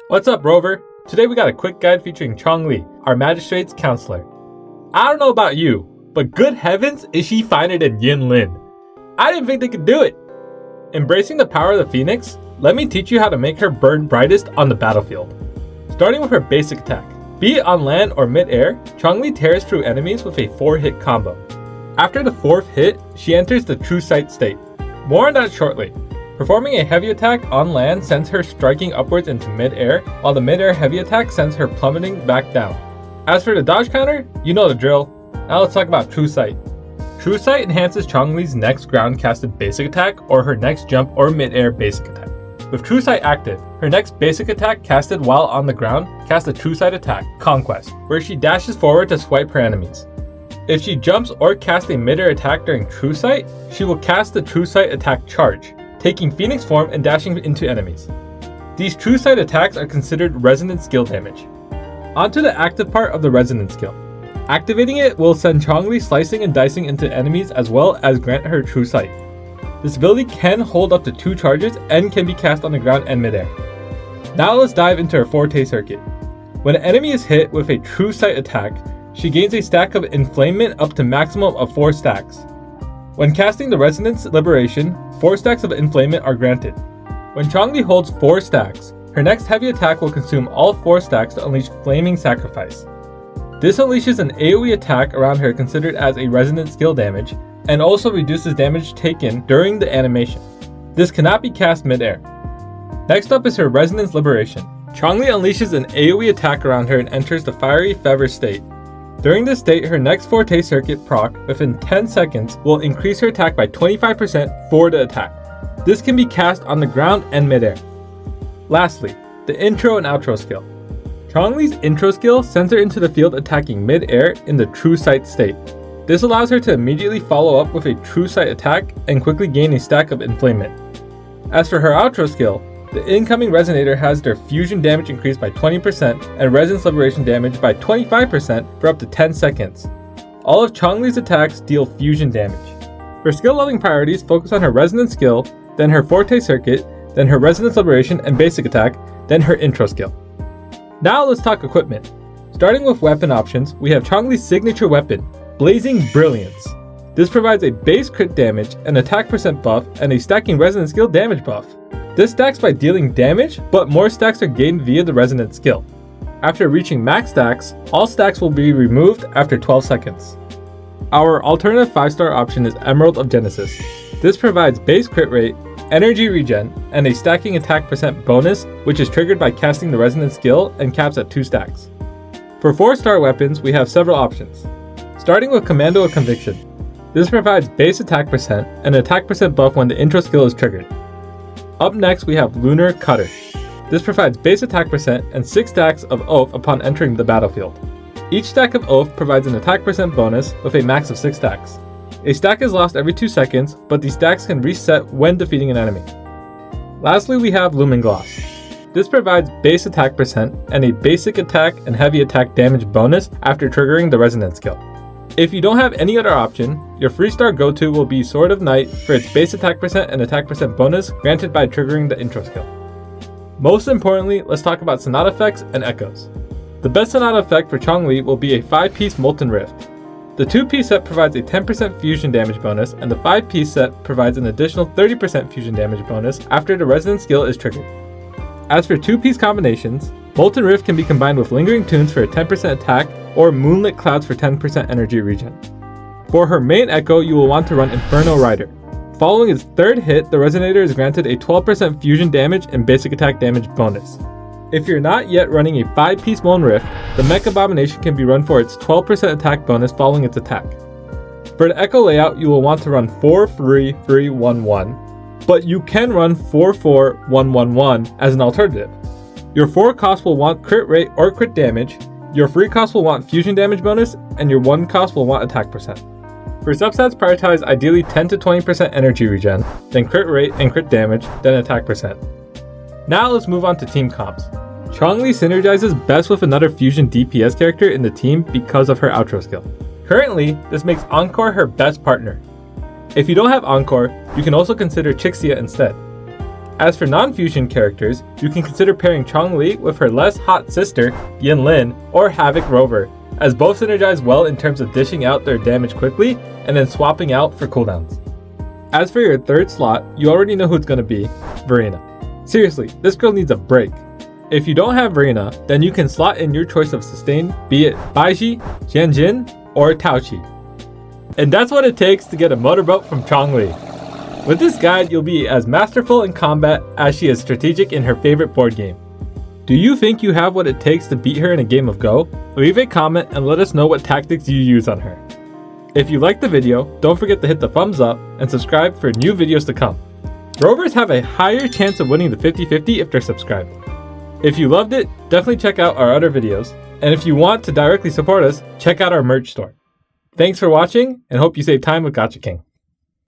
What's up, Rover? Today we got a quick guide featuring Changli, our magistrate's counselor. I don't know about you, but good heavens is she finer than Yin Lin. I didn't think they could do it. Embracing the power of the Phoenix, let me teach you how to make her burn brightest on the battlefield. Starting with her basic attack. Be it on land or mid-air, Changli tears through enemies with a 4-hit combo. After the 4th hit, she enters the true sight state. More on that shortly. Performing a heavy attack on land sends her striking upwards into mid-air, while the mid-air heavy attack sends her plummeting back down. As for the dodge counter, you know the drill. Now let's talk about True Sight. True Sight enhances Changli's next ground casted basic attack or her next jump or mid-air basic attack. With True Sight active, her next basic attack casted while on the ground casts a True Sight attack, Conquest, where she dashes forward to swipe her enemies. If she jumps or casts a mid-air attack during True Sight, she will cast the True Sight attack Charge, taking Phoenix form and dashing into enemies. These True Sight attacks are considered resonant skill damage. Onto the active part of the resonant skill. Activating it will send Changli slicing and dicing into enemies as well as grant her True Sight. This ability can hold up to 2 charges and can be cast on the ground and midair. Now let's dive into her Forte circuit. When an enemy is hit with a True Sight attack, she gains a stack of Inflamement up to maximum of 4 stacks. When casting the Resonance Liberation, 4 stacks of Inflamement are granted. When Changli holds 4 stacks, her next heavy attack will consume all 4 stacks to unleash Flaming Sacrifice. This unleashes an AoE attack around her considered as a resonant skill damage, and also reduces damage taken during the animation. This cannot be cast mid-air. Next up is her Resonance Liberation. Changli unleashes an AoE attack around her and enters the Fiery Feather state. During this state, her next Forte circuit proc within 10 seconds will increase her attack by 25% for the attack. This can be cast on the ground and mid-air. Lastly, the intro and outro skill. Changli's intro skill sends her into the field attacking mid-air in the True Sight state. This allows her to immediately follow up with a True Sight attack and quickly gain a stack of Inflamement. As for her outro skill, the incoming Resonator has their fusion damage increased by 20% and Resonance Liberation damage by 25% for up to 10 seconds. All of Changli's attacks deal fusion damage. For skill leveling priorities, focus on her Resonance skill, then her Forte circuit, then her Resonance Liberation and basic attack, then her intro skill. Now let's talk equipment. Starting with weapon options, we have Changli's signature weapon, Blazing Brilliance. This provides a base crit damage, an attack percent buff, and a stacking resonance skill damage buff. This stacks by dealing damage, but more stacks are gained via the resonance skill. After reaching max stacks, all stacks will be removed after 12 seconds. Our alternative 5-star option is Emerald of Genesis. This provides base crit rate, energy regen, and a stacking attack percent bonus, which is triggered by casting the resonance skill and caps at 2 stacks. For 4-star weapons, we have several options. Starting with Commando of Conviction. This provides base attack percent and attack percent buff when the intro skill is triggered. Up next, we have Lunar Cutter. This provides base attack percent and 6 stacks of Oath upon entering the battlefield. Each stack of Oath provides an attack percent bonus with a max of 6 stacks. A stack is lost every 2 seconds, but these stacks can reset when defeating an enemy. Lastly, we have Lumingloss. This provides base attack percent and a basic attack and heavy attack damage bonus after triggering the resonance skill. If you don't have any other option, your 3-star go-to will be Sword of Night for its base attack percent and attack percent bonus granted by triggering the intro skill. Most importantly, let's talk about Sonata Effects and Echoes. The best Sonata effect for Changli will be a 5-piece Molten Rift. The 2-piece set provides a 10% fusion damage bonus, and the 5-piece set provides an additional 30% fusion damage bonus after the resonance skill is triggered. As for 2-piece combinations, Molten Rift can be combined with Lingering Tunes for a 10% attack or Moonlit Clouds for 10% energy regen. For her main echo, you will want to run Inferno Rider. Following its 3rd hit, the Resonator is granted a 12% fusion damage and basic attack damage bonus. If you're not yet running a 5-piece Molten Rift, the Mech Abomination can be run for its 12% attack bonus following its attack. For the echo layout, you will want to run 4-3-3-1-1, but you can run 4-4-1-1-1 as an alternative. Your 4 cost will want crit rate or crit damage, your 3 cost will want fusion damage bonus, and your 1 cost will want attack percent. For substats, prioritize ideally 10 to 20% energy regen, then crit rate and crit damage, then attack percent. Now let's move on to team comps. Changli synergizes best with another fusion DPS character in the team because of her outro skill. Currently, this makes Encore her best partner. If you don't have Encore, you can also consider Chixia instead. As for non-fusion characters, you can consider pairing Changli with her less hot sister, Yinlin, or Havoc Rover, as both synergize well in terms of dishing out their damage quickly and then swapping out for cooldowns. As for your third slot, you already know who it's going to be, Verena. Seriously, this girl needs a break. If you don't have Verena, then you can slot in your choice of sustain, be it Baiji, Jianjin, or Taochi. And that's what it takes to get a motorboat from Changli. With this guide, you'll be as masterful in combat as she is strategic in her favorite board game. Do you think you have what it takes to beat her in a game of Go? Leave a comment and let us know what tactics you use on her. If you liked the video, don't forget to hit the thumbs up and subscribe for new videos to come. Rovers have a higher chance of winning the 50-50 if they're subscribed. If you loved it, definitely check out our other videos. And if you want to directly support us, check out our merch store. Thanks for watching and hope you save time with Gacha King.